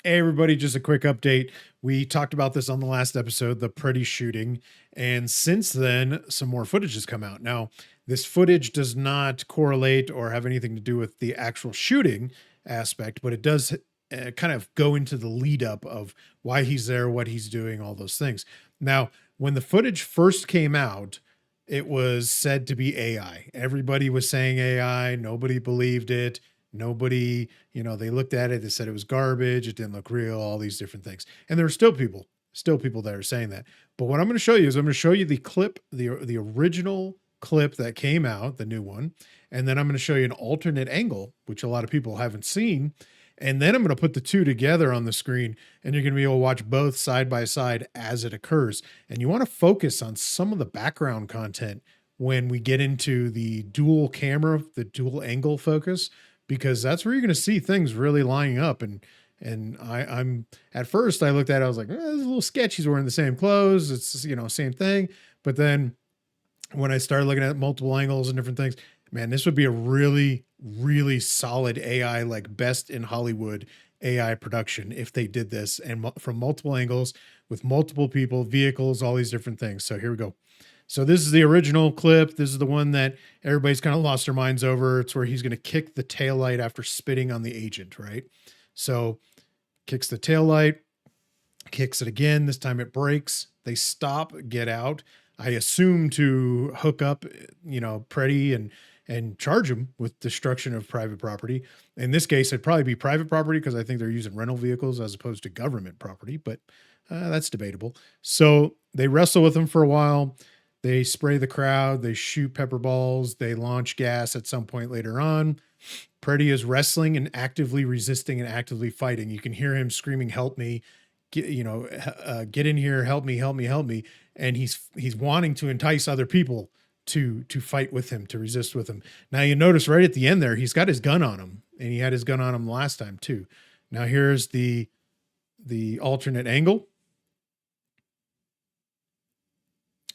Hey, everybody, just a quick update. We talked about this on the last episode, the Pretti shooting. And since then, some more footage has come out. Now, this footage does not correlate or have anything to do with the actual shooting aspect, but it does kind of go into the lead up of why he's there, what he's doing, all those things. Now, when the footage first came out, it was said to be AI. Everybody was saying AI, nobody believed it. Nobody, they looked at it, they said it was garbage, it didn't look real, all these different things. And there are still people that are saying that. But what I'm going to show you is I'm going to show you the clip, the original clip that came out, the new one, and then I'm going to show you an alternate angle, which a lot of people haven't seen. And then I'm going to put the two together on the screen, and you're going to be able to watch both side by side as it occurs. And you want to focus on some of the background content when we get into the dual camera, the dual angle focus, because that's where you're going to see things really lining up. And I'm at first I looked at it, I was like, it's a little sketchy. He's wearing the same clothes. It's, same thing. But then when I started looking at multiple angles and different things, man, this would be a really, really solid AI, like best in Hollywood AI production if they did this and from multiple angles with multiple people, vehicles, all these different things. So here we go. So this is the original clip. This is the one that everybody's kind of lost their minds over. It's where he's going to kick the taillight after spitting on the agent, right? So kicks the taillight, kicks it again. This time it breaks. They stop, get out. I assume to hook up, Pretti and charge him with destruction of private property. In this case, it'd probably be private property because I think they're using rental vehicles as opposed to government property, but that's debatable. So they wrestle with him for a while. They spray the crowd. They shoot pepper balls. They launch gas at some point later on. Pretti is wrestling and actively resisting and actively fighting. You can hear him screaming, "Help me! Get in here! Help me! Help me! Help me!" And he's wanting to entice other people to fight with him, to resist with him. Now you notice right at the end there, he's got his gun on him, and he had his gun on him last time too. Now here's the alternate angle.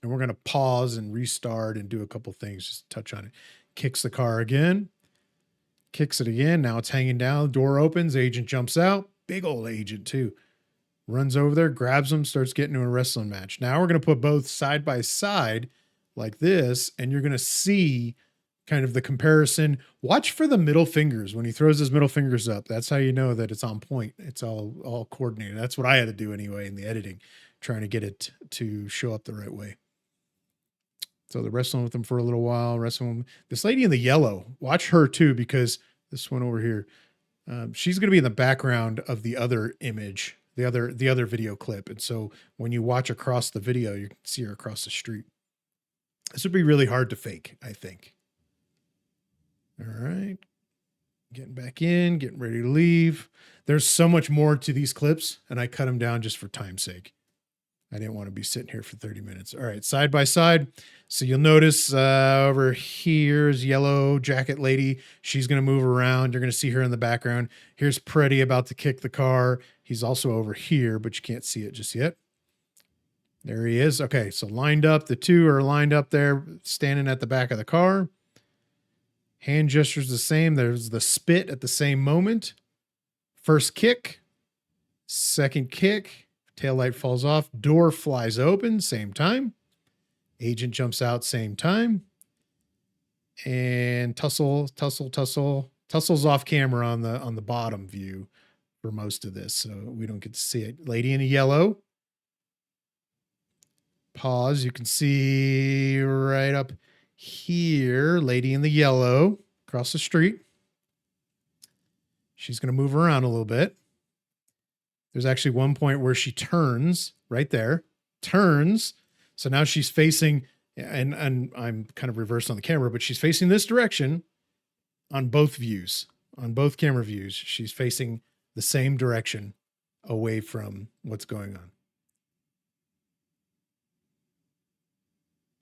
And we're going to pause and restart and do a couple things, just touch on it. Kicks the car again, kicks it again. Now it's hanging down. Door opens. Agent jumps out. Big old agent too. Runs over there, grabs him, starts getting into a wrestling match. Now we're going to put both side by side like this, and you're going to see kind of the comparison. Watch for the middle fingers. When he throws his middle fingers up, that's how you know that it's on point. It's all coordinated. That's what I had to do anyway in the editing, trying to get it to show up the right way. So they're wrestling with him for a little while, wrestling with this lady in the yellow. Watch her too, because this one over here, she's going to be in the background of the other image, the other video clip. And so when you watch across the video, you can see her across the street. This would be really hard to fake, I think. All right. Getting back in, getting ready to leave. There's so much more to these clips, and I cut them down just for time's sake. I didn't want to be sitting here for 30 minutes. All right, side by side. So you'll notice over here's yellow jacket lady. She's going to move around. You're going to see her in the background. Here's Pretti about to kick the car. He's also over here, but you can't see it just yet. There he is. Okay, so lined up. The two are lined up there, standing at the back of the car. Hand gestures the same. There's the spit at the same moment. First kick. Second kick. Taillight falls off. Door flies open. Same time. Agent jumps out. Same time. And tussles off camera on the bottom view for most of this, so we don't get to see it. Lady in yellow. Pause. You can see right up here, lady in the yellow across the street. She's going to move around a little bit. There's actually one point where she turns right there, turns. So now she's facing, and I'm kind of reversed on the camera, but she's facing this direction on both views, on both camera views. She's facing the same direction away from what's going on.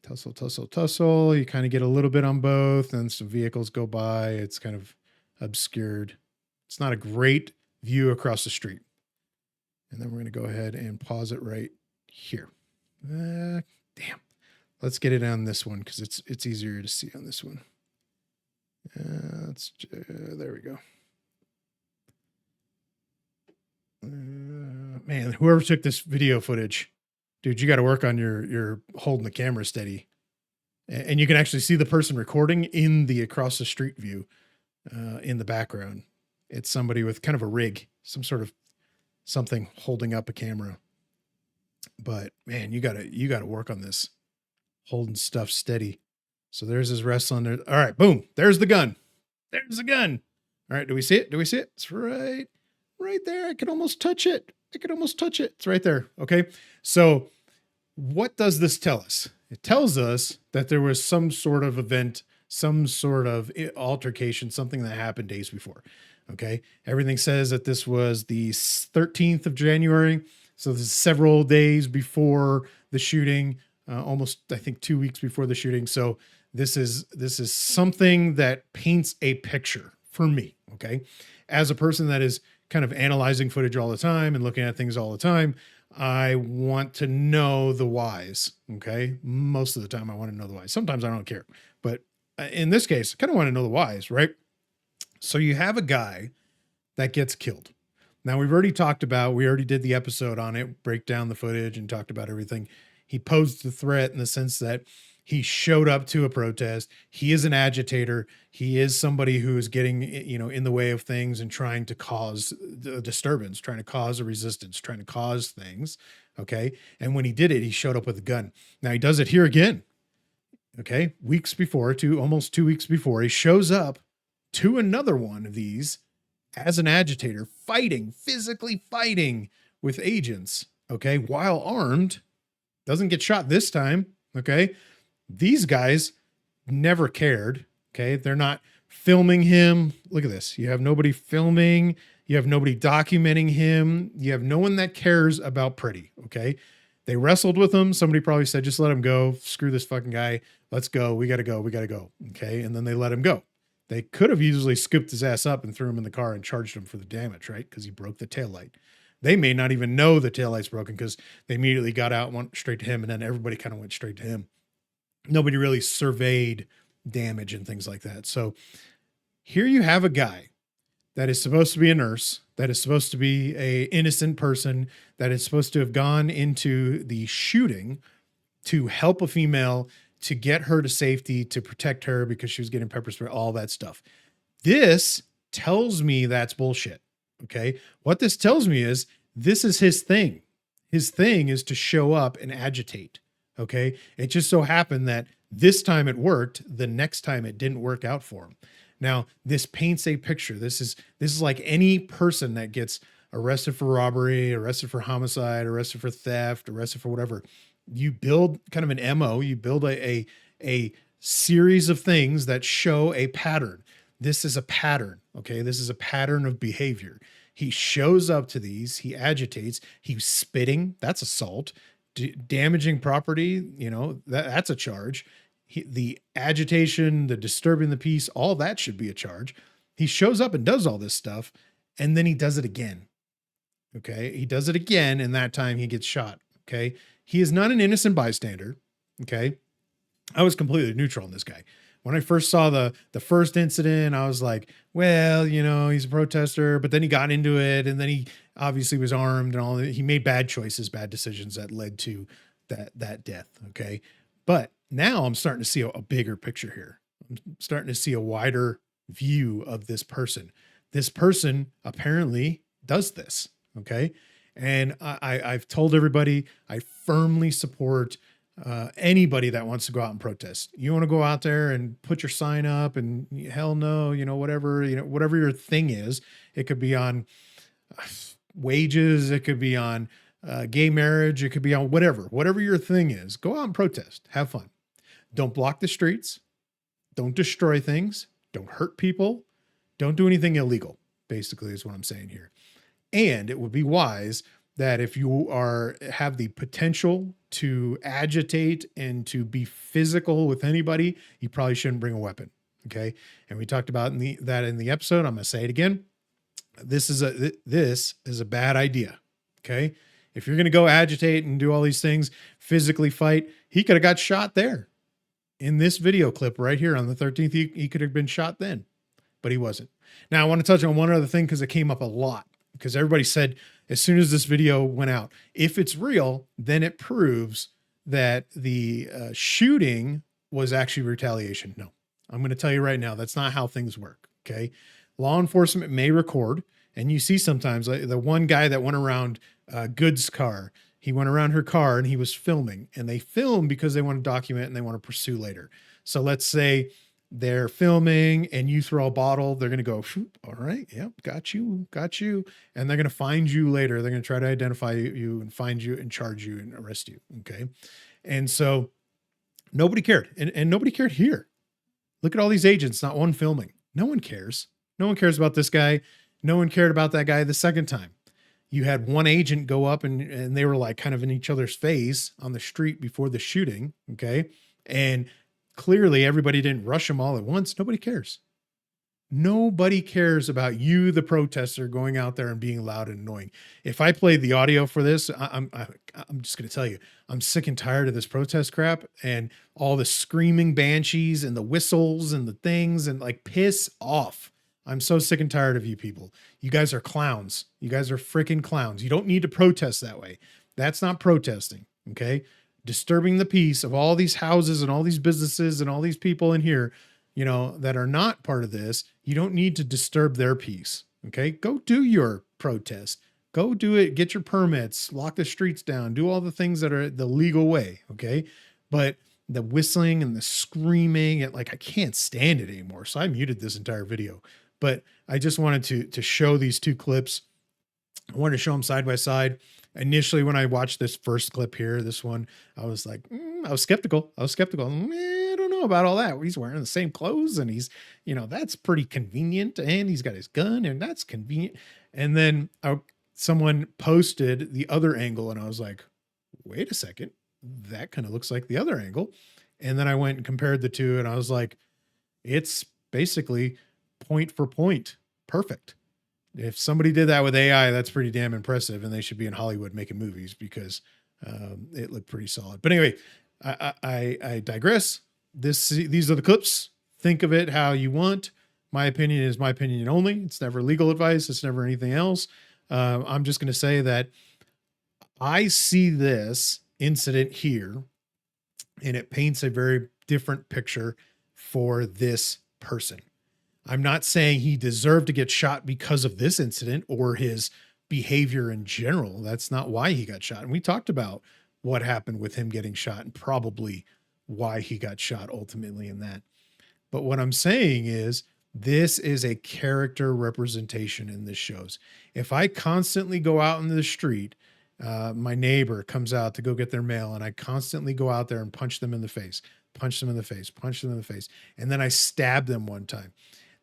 Tussle. You kind of get a little bit on both, and some vehicles go by. It's kind of obscured. It's not a great view across the street. And then we're going to go ahead and pause it right here. Damn. Let's get it on this one because it's easier to see on this one. There we go. Man, whoever took this video footage, dude, you got to work on your holding the camera steady. And you can actually see the person recording in the across the street view in the background. It's somebody with kind of a rig, some sort of something holding up a camera. But man, you gotta work on this, holding stuff steady. So there's his wrestling there. All right, boom. There's the gun. There's the gun. All right, do we see it? Do we see it? It's right there. I can almost touch it. It's right there. Okay. So what does this tell us? It tells us that there was some sort of event, some sort of altercation, something that happened days before. Okay. Everything says that this was the 13th of January. So this is several days before the shooting, almost, I think, 2 weeks before the shooting. So this is something that paints a picture for me. Okay. As a person that is kind of analyzing footage all the time and looking at things all the time, I want to know the whys. Okay. Most of the time I want to know the whys. Sometimes I don't care, but in this case, I kind of want to know the whys, right? So you have a guy that gets killed. Now we already did the episode on it, break down the footage and talked about everything. He posed the threat in the sense that he showed up to a protest. He is an agitator. He is somebody who is getting, in the way of things and trying to cause a disturbance, trying to cause a resistance, trying to cause things. Okay. And when he did it, he showed up with a gun. Now he does it here again. Okay. Almost 2 weeks before, he shows up to another one of these as an agitator, physically fighting with agents. Okay. While armed, doesn't get shot this time. Okay. These guys never cared. Okay. They're not filming him. Look at this. You have nobody filming. You have nobody documenting him. You have no one that cares about Pretti. Okay. They wrestled with him. Somebody probably said, just let him go. Screw this fucking guy. Let's go. We got to go. Okay. And then they let him go. They could have easily scooped his ass up and threw him in the car and charged him for the damage, right? Because he broke the taillight. They may not even know the taillight's broken because they immediately got out and went straight to him. And then everybody kind of went straight to him. Nobody really surveyed damage and things like that. So here you have a guy that is supposed to be a nurse, that is supposed to be a innocent person, that is supposed to have gone into the shooting to help a female, to get her to safety, to protect her because she was getting pepper spray, all that stuff. This tells me that's bullshit. Okay. What this tells me is this is his thing. His thing is to show up and agitate. Okay. It just so happened that this time it worked. The next time it didn't work out for him. Now this paints a picture. This is like any person that gets arrested for robbery, arrested for homicide, arrested for theft, arrested for whatever. You build kind of an MO, you build a series of things that show a pattern. This is a pattern. Okay. This is a pattern of behavior. He shows up to these, he agitates, he's spitting. That's assault. Damaging property, that's a charge. The agitation, the disturbing the peace, all that should be a charge. He shows up and does all this stuff, and then he does it again. Okay. He does it again, and that time he gets shot. Okay. He is not an innocent bystander. Okay. I was completely neutral on this guy. When I first saw the first incident, I was like, well, he's a protester, but then he got into it, and then he obviously was armed and all that. He made bad choices, bad decisions that led to that death. Okay. But now I'm starting to see a bigger picture here. I'm starting to see a wider view of this person. This person apparently does this. Okay. And I've told everybody, I firmly support anybody that wants to go out and protest. You want to go out there and put your sign up and hell no, whatever your thing is. It could be on wages. It could be on gay marriage. It could be on whatever your thing is. Go out and protest. Have fun. Don't block the streets. Don't destroy things. Don't hurt people. Don't do anything illegal, basically is what I'm saying here. And it would be wise that if you have the potential to agitate and to be physical with anybody, you probably shouldn't bring a weapon. Okay. And we talked about that in the episode. I'm going to say it again. This is a bad idea. Okay. If you're going to go agitate and do all these things, physically fight, he could have got shot there in this video clip right here on the 13th. He could have been shot then, but he wasn't. Now I want to touch on one other thing because it came up a lot. Because everybody said, as soon as this video went out. If it's real, then it proves that the shooting was actually retaliation. No, I'm going to tell you right now, that's not how things work. Okay. Law enforcement may record, and you see sometimes like the one guy that went around Good's car, he went around her car and he was filming, and they film because they want to document and they want to pursue later. So let's say they're filming and you throw a bottle, they're going to go, all right, yep, got you. And they're going to find you later. They're going to try to identify you and find you and charge you and arrest you. Okay. And so nobody cared. And nobody cared here. Look at all these agents, not one filming. No one cares. No one cares about this guy. No one cared about that guy the second time. You had one agent go up and they were like kind of in each other's face on the street before the shooting. Okay. And clearly everybody didn't rush them all at once. Nobody cares. Nobody cares about you, the protester, going out there and being loud and annoying. If I played the audio for this, I'm just going to tell you, I'm sick and tired of this protest crap and all the screaming banshees and the whistles and the things, and like, piss off. I'm so sick and tired of you people. You guys are clowns. You guys are freaking clowns. You don't need to protest that way. That's not protesting. Okay. Disturbing the peace of all these houses and all these businesses and all these people in here, you know, that are not part of this. You don't need to disturb their peace. Okay. Go do your protest. Go do it. Get your permits, lock the streets down, do all the things that are the legal way. Okay. But the whistling and the screaming, and like, I can't stand it anymore. So I muted this entire video, but I just wanted to show these two clips. I wanted to show them side by side. Initially, when I watched this first clip here, this one, I was like, I was skeptical. I don't know about all that. He's wearing the same clothes and he's, you know, that's pretty convenient. And he's got his gun and that's convenient. And then someone posted the other angle and I was like, wait a second, that kind of looks like the other angle. And then I went and compared the two and I was like, it's basically point for point. Perfect. If somebody did that with AI, that's pretty damn impressive, and they should be in Hollywood making movies because it looked pretty solid. But anyway, I digress. These are the clips. Think of it how you want. My opinion is my opinion only. It's never legal advice. It's never anything else. I'm just going to say that I see this incident here, and it paints a very different picture for this person. I'm not saying he deserved to get shot because of this incident or his behavior in general. That's not why he got shot. And we talked about what happened with him getting shot and probably why he got shot ultimately in that. But what I'm saying is this is a character representation in this shows. If I constantly go out into the street, my neighbor comes out to go get their mail and I constantly go out there and punch them in the face, punch them in the face, punch them in the face. And then I stab them one time.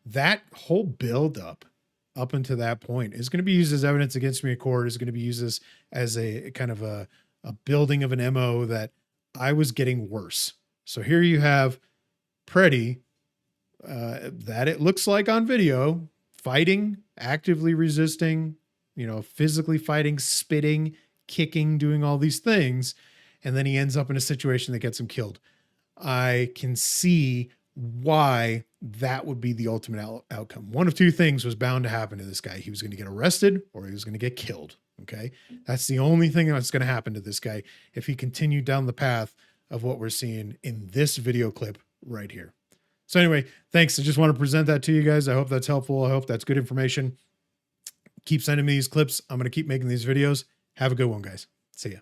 That whole buildup up until that point is going to be used as evidence against me in court, is going to be used as a kind of a building of an MO that I was getting worse. So here you have Pretti, that it looks like on video, fighting, actively resisting, you know, physically fighting, spitting, kicking, doing all these things. And then he ends up in a situation that gets him killed. I can see why that would be the ultimate outcome. One of two things was bound to happen to this guy. He was going to get arrested or he was going to get killed. Okay. That's the only thing that's going to happen to this guy if he continued down the path of what we're seeing in this video clip right here. So anyway, thanks. I just want to present that to you guys. I hope that's helpful. I hope that's good information. Keep sending me these clips. I'm going to keep making these videos. Have a good one, guys. See ya.